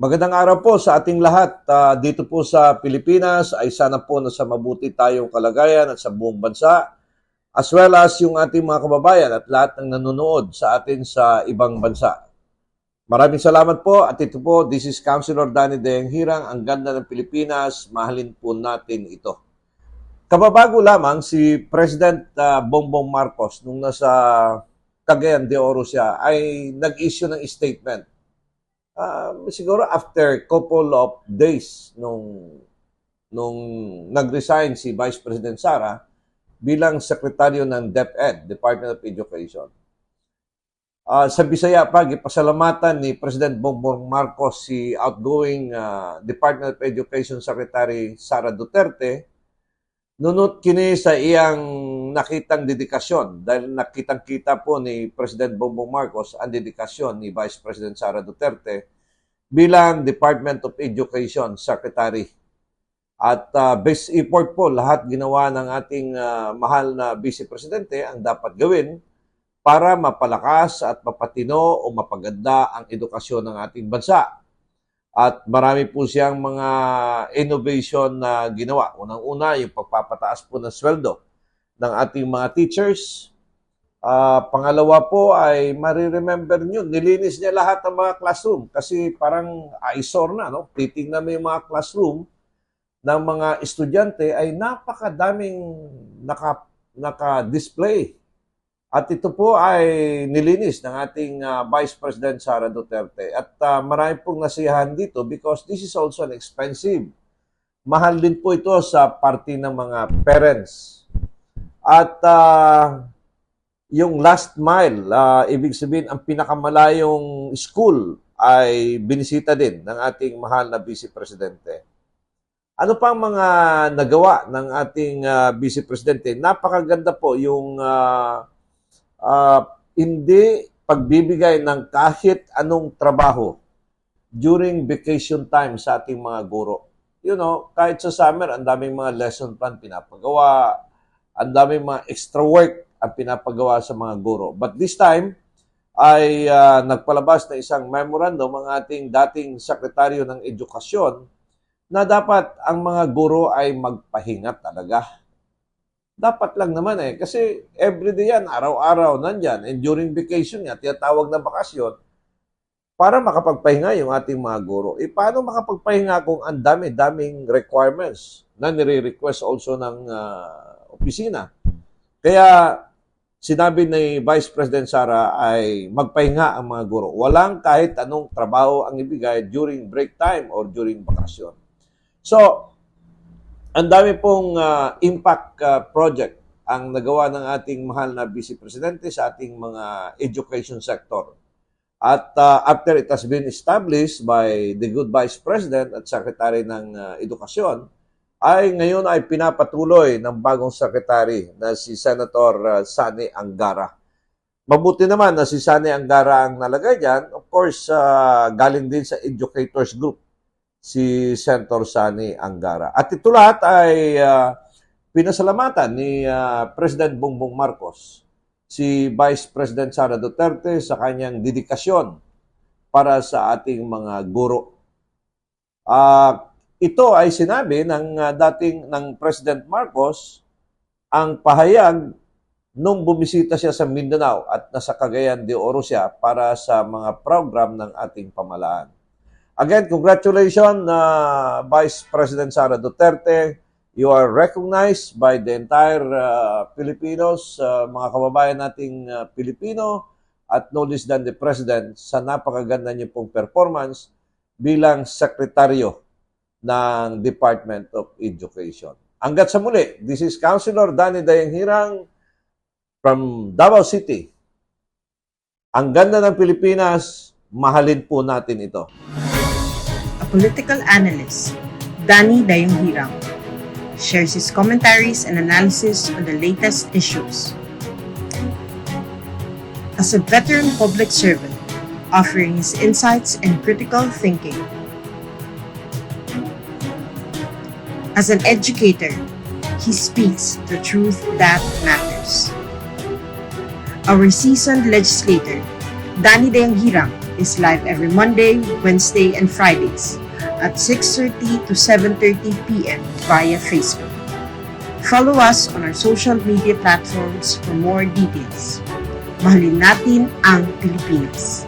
Magandang araw po sa ating lahat. Dito po sa Pilipinas ay sana po nasa mabuti tayong kalagayan at sa buong bansa, as well as yung ating mga kababayan at lahat ng nanonood sa atin sa ibang bansa. Maraming salamat po at ito po, this is Councilor Danny Daeng Hirang, ang ganda ng Pilipinas, mahalin po natin ito. Kababago lamang si President Bongbong Marcos nung nasa Cagayan de Oro siya ay nag-issue ng statement. Siguro after couple of days nung nag-resign si Vice President Sara bilang sekretaryo ng DepEd, Department of Education. Sa Bisaya pa, gipasalamatan ni President Bongbong Marcos si outgoing Department of Education Secretary Sara Duterte, nunot kini sa iyang nakitang dedikasyon dahil nakitang-kita po ni President Bongbong Marcos ang dedikasyon ni Vice President Sara Duterte bilang Department of Education Secretary. At best effort po, lahat ginawa ng ating mahal na Vice Presidente ang dapat gawin para mapalakas at mapatino o mapaganda ang edukasyon ng ating bansa. At marami po siyang mga innovation na ginawa. Unang-una, yung pagpapataas po ng sweldo ng ating mga teachers. Pangalawa po ay mariremember nyo, nilinis niya lahat ng mga classroom kasi parang eyesore na, no? Titingnan mo yung mga classroom ng mga estudyante ay napakadaming naka-display. At ito po ay nilinis ng ating Vice President Sara Duterte. At marami pong nasiyahan dito because this is also an expensive. Mahal din po ito sa parte ng mga parents. At yung last mile, ibig sabihin ang pinakamalayong school ay binisita din ng ating mahal na Vice Presidente. Ano pang mga nagawa ng ating Vice Presidente? Napakaganda po yung hindi pagbibigay ng kahit anong trabaho during vacation time sa ating mga guro. You know, kahit sa summer, ang daming mga lesson plan pinapagawa, ang daming mga extra work ang pinapagawa sa mga guro. But this time, ay nagpalabas na isang memorandum ang ating dating sekretaryo ng edukasyon na dapat ang mga guro ay magpahinga talaga. Dapat lang naman kasi everyday yan, araw-araw nandyan. And during vacation nga, tinatawag na bakasyon, para makapagpahinga yung ating mga guro. Paano makapagpahinga kung ang dami-daming requirements na nire-request also ng opisina? Kaya sinabi ni Vice President Sara ay magpahinga ang mga guro. Walang kahit anong trabaho ang ibigay during break time or during bakasyon. So, ang dami pong impact project ang nagawa ng ating mahal na Vice Presidente sa ating mga education sector. At after it has been established by the good Vice President at Secretary ng Edukasyon, ay ngayon ay pinapatuloy ng bagong Secretary na si Senator Sani Angara. Mabuti naman na si Sani Angara ang nalagay dyan. Of course, galing din sa educators group si Senator Sani Angara. At ito lahat ay pinasalamatan ni President Bongbong Marcos, si Vice President Sara Duterte sa kanyang dedikasyon para sa ating mga guro. Ito ay sinabi ng ng President Marcos ang pahayag nung bumisita siya sa Mindanao at nasa Cagayan de Oro siya para sa mga program ng ating pamahalaan. Again, congratulations, Vice President Sara Duterte. You are recognized by the entire Filipinos, mga kababayan nating Pilipino, at no less than the President sa napakaganda niyo pong performance bilang sekretaryo ng Department of Education. Hanggat sa muli, this is Councilor Danny Daeng Hirang from Davao City. Ang ganda ng Pilipinas, mahalin po natin ito. Political analyst, Danny Daeng Hirang, shares his commentaries and analysis on the latest issues. As a veteran public servant, offering his insights and critical thinking. As an educator, he speaks the truth that matters. Our seasoned legislator, Danny Daeng Hirang, is live every Monday, Wednesday, and Fridays at 6:30 to 7:30 p.m. via Facebook. Follow us on our social media platforms for more details. Mahalin natin ang Pilipinas.